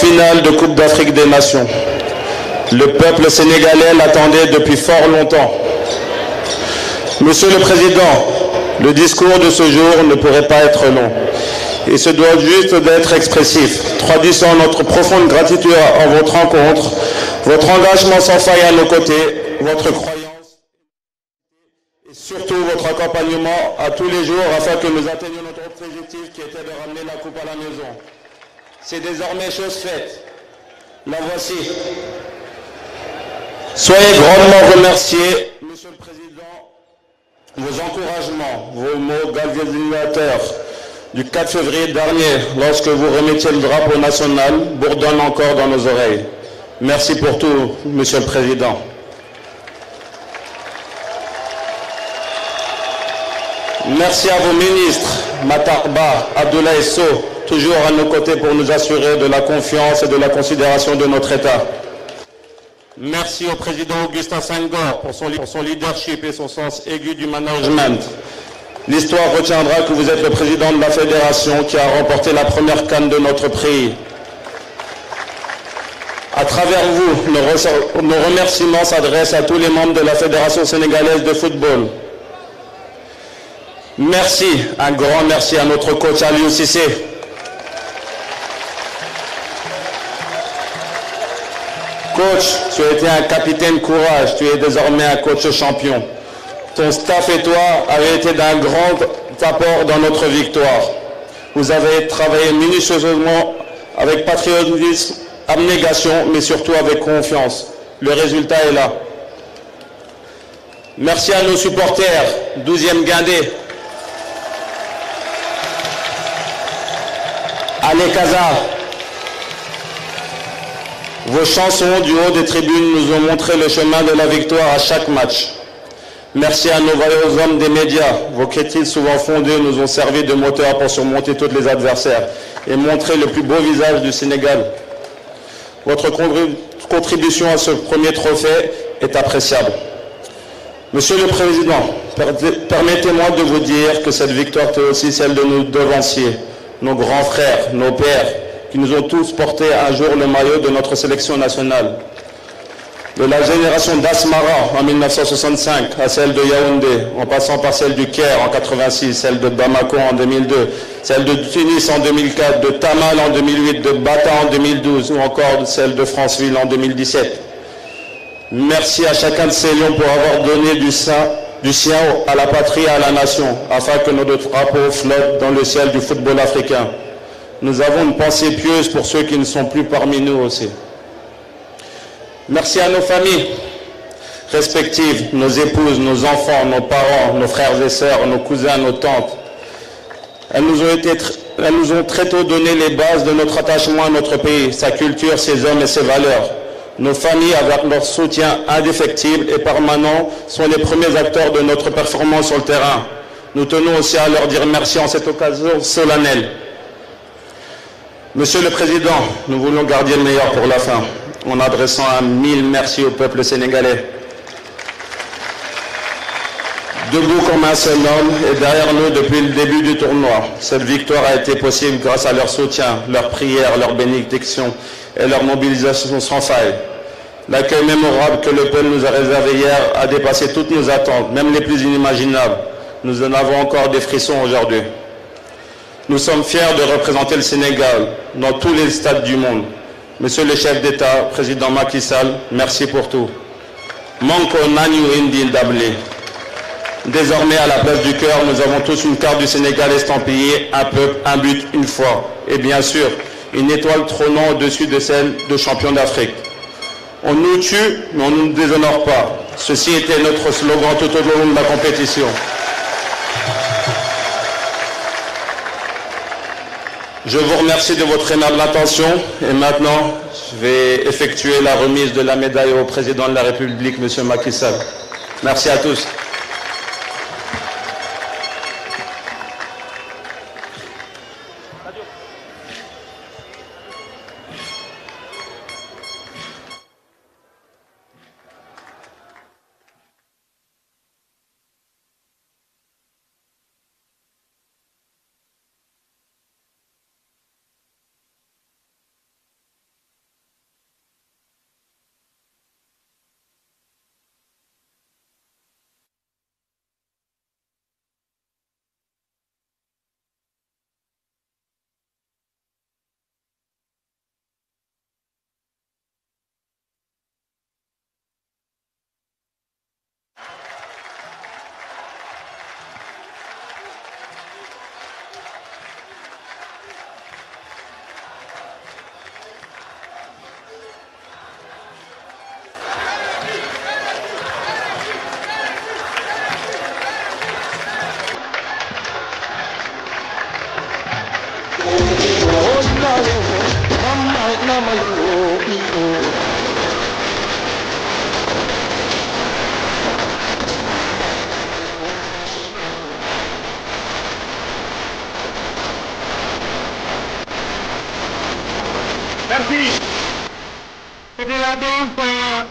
finale de Coupe d'Afrique des Nations. Le peuple sénégalais l'attendait depuis fort longtemps. Monsieur le Président, le discours de ce jour ne pourrait pas être long. Il se doit juste d'être expressif, traduisant notre profonde gratitude en votre rencontre, votre engagement sans faille à nos côtés, votre croyance et surtout votre accompagnement à tous les jours afin que nous atteignions notre objectif qui était de ramener la coupe à la maison. C'est désormais chose faite. La voici. Soyez grandement remerciés, Monsieur le Président, vos encouragements, vos mots galvanisateurs du 4 février dernier, lorsque vous remettiez le drapeau national, bourdonnent encore dans nos oreilles. Merci pour tout, Monsieur le Président. Merci à vos ministres, Matarba, Abdoulaye Sow, toujours à nos côtés pour nous assurer de la confiance et de la considération de notre État. Merci au président Augustin Senghor pour son leadership et son sens aigu du management. L'histoire retiendra que vous êtes le président de la fédération qui a remporté la première CAN de notre pays. À travers vous, nos remerciements s'adressent à tous les membres de la Fédération sénégalaise de football. Merci, un grand merci à notre coach Aliou Cissé. Coach, tu as été un capitaine courage, tu es désormais un coach champion. Ton staff et toi avez été d'un grand apport dans notre victoire. Vous avez travaillé minutieusement avec patriotisme, abnégation, mais surtout avec confiance. Le résultat est là. Merci à nos supporters, 12e Guindé, Allez Casa. Vos chansons du haut des tribunes nous ont montré le chemin de la victoire à chaque match. Merci à nos valeureux hommes des médias. Vos critiques souvent fondées nous ont servi de moteur pour surmonter tous les adversaires et montrer le plus beau visage du Sénégal. Votre contribution à ce premier trophée est appréciable. Monsieur le Président, permettez-moi de vous dire que cette victoire est aussi celle de nos devanciers, nos grands frères, nos pères, qui nous ont tous porté un jour le maillot de notre sélection nationale. De la génération d'Asmara en 1965 à celle de Yaoundé, en passant par celle du Caire en 86, celle de Bamako en 2002, celle de Tunis en 2004, de Tamal en 2008, de Bata en 2012 ou encore celle de Franceville en 2017. Merci à chacun de ces lions pour avoir donné du sien à la patrie et à la nation, afin que notre drapeau flotte dans le ciel du football africain. Nous avons une pensée pieuse pour ceux qui ne sont plus parmi nous aussi. Merci à nos familles respectives, nos épouses, nos enfants, nos parents, nos frères et sœurs, nos cousins, nos tantes. Elles nous ont très tôt donné les bases de notre attachement à notre pays, sa culture, ses hommes et ses valeurs. Nos familles, avec leur soutien indéfectible et permanent, sont les premiers acteurs de notre performance sur le terrain. Nous tenons aussi à leur dire merci en cette occasion solennelle. Monsieur le Président, nous voulons garder le meilleur pour la fin, en adressant un mille merci au peuple sénégalais. Debout comme un seul homme et derrière nous depuis le début du tournoi. Cette victoire a été possible grâce à leur soutien, leurs prières, leur bénédiction et leur mobilisation sans faille. L'accueil mémorable que le peuple nous a réservé hier a dépassé toutes nos attentes, même les plus inimaginables. Nous en avons encore des frissons aujourd'hui. Nous sommes fiers de représenter le Sénégal dans tous les stades du monde. Monsieur le chef d'État, président Macky Sall, merci pour tout. Manko Nanyu Indil Dablé. Désormais, à la place du cœur, nous avons tous une carte du Sénégal estampillée, un peuple, un but, une foi. Et bien sûr, une étoile trônant au-dessus de celle de champion d'Afrique. On nous tue, mais on ne nous déshonore pas. Ceci était notre slogan tout au long de la compétition. Je vous remercie de votre aimable attention et maintenant, je vais effectuer la remise de la médaille au président de la République, M. Macky Sall. Merci à tous. Merci. C'était la danse